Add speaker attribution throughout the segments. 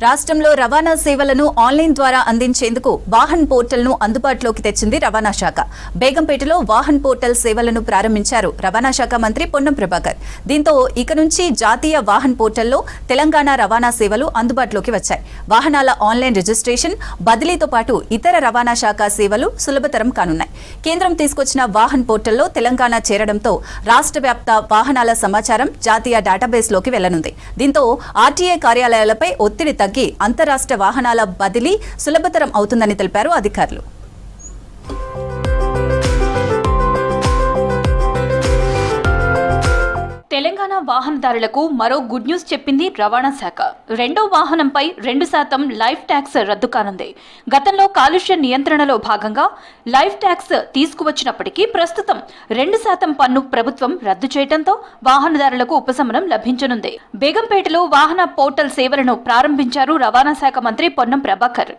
Speaker 1: రాష్ట్రంలో రవాణా సేవలను ఆన్లైన్ ద్వారా అందించేందుకు వాహన్ పోర్టల్ను అందుబాటులోకి తెచ్చింది రవాణా శాఖ. బేగంపేటలో వాహన్ పోర్టల్ సేవలను ప్రారంభించారు రవాణా శాఖ మంత్రి పొన్నం ప్రభాకర్. దీంతో ఇక నుంచి జాతీయ వాహన్ పోర్టల్లో తెలంగాణ రవాణా సేవలు అందుబాటులోకి వచ్చాయి. వాహనాల ఆన్లైన్ రిజిస్ట్రేషన్, బదిలీతో పాటు ఇతర రవాణా శాఖ సేవలు సులభతరం కానున్నాయి. కేంద్రం తీసుకొచ్చిన వాహన్ పోర్టల్లో తెలంగాణ చేరడంతో రాష్ట్ర వ్యాప్త వాహనాల సమాచారం జాతీయ డేటాబేస్లోకి వెళ్లనుంది. దీంతో ఆర్టీఏ కార్యాలయాలపై ఒత్తిడి తగ్గి అంతరాష్ట్ర వాహనాల బదిలీ సులభతరం అవుతుందని తెలిపారు అధికారులు. తెలంగాణ వాహనదారులకు మరో గుడ్ న్యూస్ చెప్పింది రవాణా శాఖ. రెండో వాహనంపై 2% లైఫ్ ట్యాక్స్ రద్దు కానుంది. గతంలో కాలుష్య నియంత్రణలో భాగంగా లైఫ్ ట్యాక్స్ తీసుకువచ్చినప్పటికీ ప్రస్తుతం 2% పన్ను ప్రభుత్వం రద్దు చేయడంతో వాహనదారులకు ఉపశమనం లభించనుంది. బేగంపేటలో వాహన పోర్టల్ సేవలను ప్రారంభించారు రవాణా శాఖ మంత్రి పొన్నం ప్రభాకర్.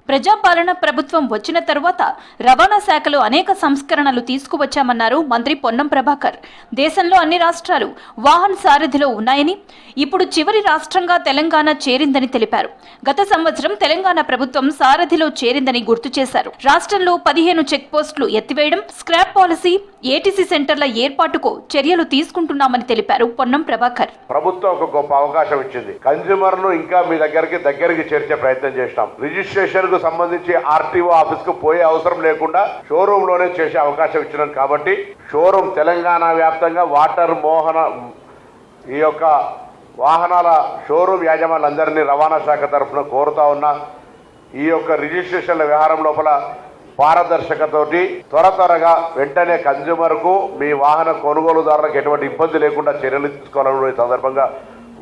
Speaker 1: ప్రజాపాలన ప్రభుత్వం వచ్చిన తరువాత రవాణా శాఖలో అనేక సంస్కరణలు తీసుకువచ్చామన్నారు మంత్రి పొన్నం ప్రభాకర్. దేశంలో అన్ని రాష్ట్రాలు వాహన్ సారథిలో ఉన్నాయని, ఇప్పుడు చివరి రాష్ట్రంగా తెలంగాణ చేరిందని తెలిపారు. గత సంవత్సరం తెలంగాణ ప్రభుత్వం సారథిలో చేరిందని గుర్తు చేశారు. రాష్ట్రంలో 15 చెక్ పోస్టులు ఎత్తివేయడం, స్క్రాప్ పాలసీ, ఏటీసీ సెంటర్ల ఏర్పాటుకు చర్యలు తీసుకుంటున్నామని తెలిపారు పొన్నం ప్రభాకర్.
Speaker 2: ప్రభుత్వం ఒక గొప్ప అవకాశం ఇచ్చింది. కన్స్యూమర్ ను ఇంకా మీ దగ్గరికి చేర్చే ప్రయత్నం చేస్తాం. రిజిస్ట్రేషన్ కు సంబంధించి ఆర్టీఓ ఆఫీస్ కు పోయే అవసరం లేకుండా షోరూమ్ లోనే చేసే అవకాశం ఇచ్చినాం. కాబట్టి షోరూమ్ తెలంగాణ వ్యాప్తంగా ఈ యొక్క వాహనాల షోరూమ్ యాజమాన్యులందరినీ రవాణా శాఖ తరఫున కోరుతా ఉన్నా. ఈ యొక్క రిజిస్ట్రేషన్ల వ్యవహారం లోపల పారదర్శకతోటి త్వరగా వెంటనే కన్స్యూమర్ కు మీ వాహన కొనుగోలుదారులకు ఎటువంటి ఇబ్బంది లేకుండా చర్యలు తీసుకోవాలని ఈ సందర్భంగా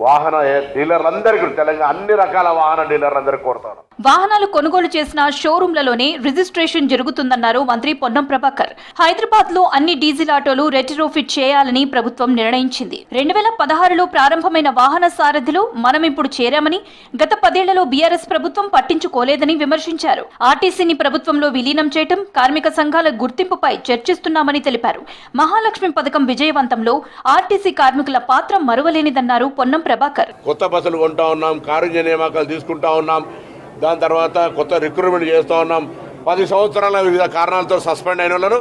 Speaker 2: వాహన డీలర్లందరికీ తెలంగాణ అన్ని రకాల వాహన డీలర్లందరికీ కోరుతాను.
Speaker 1: వాహనాలు కొనుగోలు చేసిన షోరూంలలోనే రిజిస్ట్రేషన్ జరుగుతుందన్నారు మంత్రి పొన్నం ప్రభాకర్. హైదరాబాద్ లో అన్ని డీజిల్ ఆటోలు రెట్రోఫిట్ చేయాలని ప్రభుత్వం నిర్ణయించింది. 2016లో ప్రారంభమైన వాహన సారథిలో మనం ఇప్పుడు చేరామని, గత 10 ఏళ్లలో బీఆర్ఎస్ ప్రభుత్వం పట్టించుకోలేదని విమర్శించారు. ఆర్టీసీని ప్రభుత్వంలో విలీనం చేయడం, కార్మిక సంఘాల గుర్తింపుపై చర్చిస్తున్నామని తెలిపారు. మహాలక్ష్మి పథకం విజయవంతంలో ఆర్టీసీ కార్మికుల పాత్ర మరువలేనిదన్నారు పొన్నం ప్రభాకర్.
Speaker 2: కొత్త బస్సులు కొంటా ఉన్నాం, కారుణ్య నియామకాలు తీసుకుంటా ఉన్నాం, దాని తర్వాత కొత్త రిక్రూట్మెంట్ చేస్తూ ఉన్నాం. 10 సంవత్సరాల వివిధ కారణాలతో సస్పెండ్ అయిన వాళ్ళను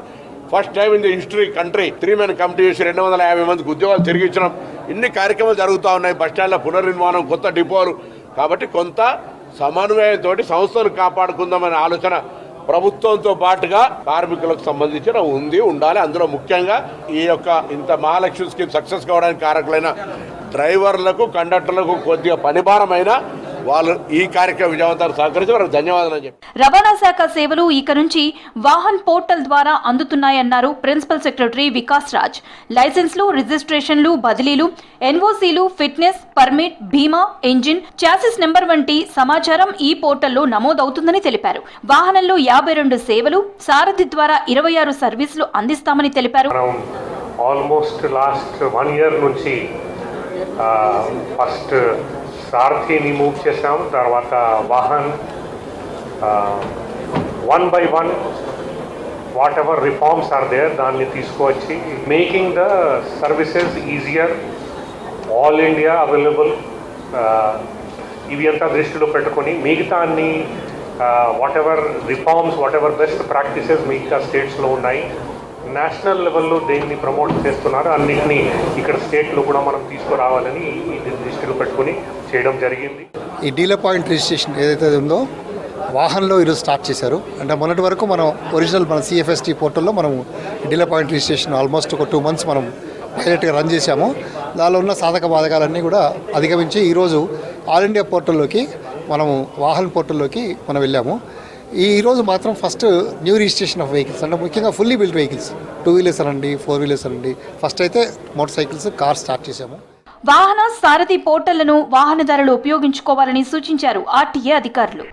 Speaker 2: first time in the history country 3-man committee చేసి 250 మందికి ఉద్యోగాలు తిరిగి ఇచ్చినాం. ఇన్ని కార్యక్రమాలు జరుగుతూ ఉన్నాయి. బస్టాండ్ల పునర్నిర్మాణం, కొత్త డిపోలు. కాబట్టి కొంత సమన్వయంతో సంస్థను కాపాడుకుందామనే ఆలోచన ప్రభుత్వంతో పాటుగా కార్మికులకు సంబంధించిన ఉండాలి. అందులో ముఖ్యంగా ఈ యొక్క ఇంత మహాలక్ష్మి స్కీమ్ సక్సెస్ కావడానికి కారకులైన డ్రైవర్లకు, కండక్టర్లకు కొద్దిగా పనిభారమైన వాళ్ళు ఈ కార్యక్రమం విజయవంతాన్ని సహకరించి వారికి ధన్యవాదాలు అని చెప్పి.
Speaker 1: రవాణా శాఖ సేవలు ఇక నుంచి వాహన్ పోర్టల్ ద్వారా అందుతున్నాయన్నారు ప్రిన్సిపల్ సెక్రటరీ వికాస్ రాజ్. లైసెన్స్లు, రిజిస్ట్రేషన్లు, బదిలీలు, ఎన్ఓసీలు, ఫిట్నెస్, పర్మిట్, బీమా, ఇంజిన్, చాసిస్ నెంబర్ వంటి సమాచారం ఈ పోర్టల్లో నమోదవుతుందని తెలిపారు. వాహనంలో 52 సేవలు, సారథి ద్వారా 26 సర్వీసులు అందిస్తామని తెలిపారు.
Speaker 3: ఆల్మోస్ట్ లాస్ట్ 1 year నుంచి ఫస్ట్ సారథిని మూవ్ చేసాం. తర్వాత Vahan 1 by 1 whatever reforms are there దాన్ని తీసుకువచ్చి making the services easier, all India available, ఇవి అంతా దృష్టిలో పెట్టుకొని మిగతా అన్ని whatever reforms, whatever best practices మిగతా స్టేట్స్లో ఉన్నాయి, నేషనల్ లెవెల్లో దేన్ని ప్రమోట్ చేస్తున్నారు అన్నింటినీ ఇక్కడ స్టేట్లో కూడా మనం తీసుకురావాలని దృష్టిలో పెట్టుకుని చేయడం జరిగింది.
Speaker 4: ఈ డీలర్ పాయింట్ రిజిస్ట్రేషన్ ఏదైతే ఉందో వాహనంలో ఈరోజు స్టార్ట్ చేశారు. అంటే మొన్నటి వరకు మనం ఒరిజినల్ మన సిఎఫ్ఎస్టీ పోర్టల్లో మనం డీలర్ పాయింట్ రిజిస్ట్రేషన్ ఆల్మోస్ట్ ఒక 2 months మనం పైలట్గా రన్ చేశాము. దానిలో ఉన్న సాధక బాధకాలన్నీ కూడా అధిగమించి ఈరోజు ఆల్ ఇండియా పోర్టల్లోకి మనము వాహన్ పోర్టల్లోకి మనం వెళ్ళాము. ఈరోజు మాత్రం first new registration of vehicles అంటే ముఖ్యంగా ఫుల్లీ బిల్డ్ వెహికల్స్, 2 wheelers అనండి, 4 wheelers అనండి, ఫస్ట్ అయితే మోటార్ సైకిల్స్, కార్ స్టార్ట్ చేశాము.
Speaker 1: వాహన సారథి పోర్టళ్లను వాహనదారులు ఉపయోగించుకోవాలని సూచించారు ఆర్టీఏ అధికారులు.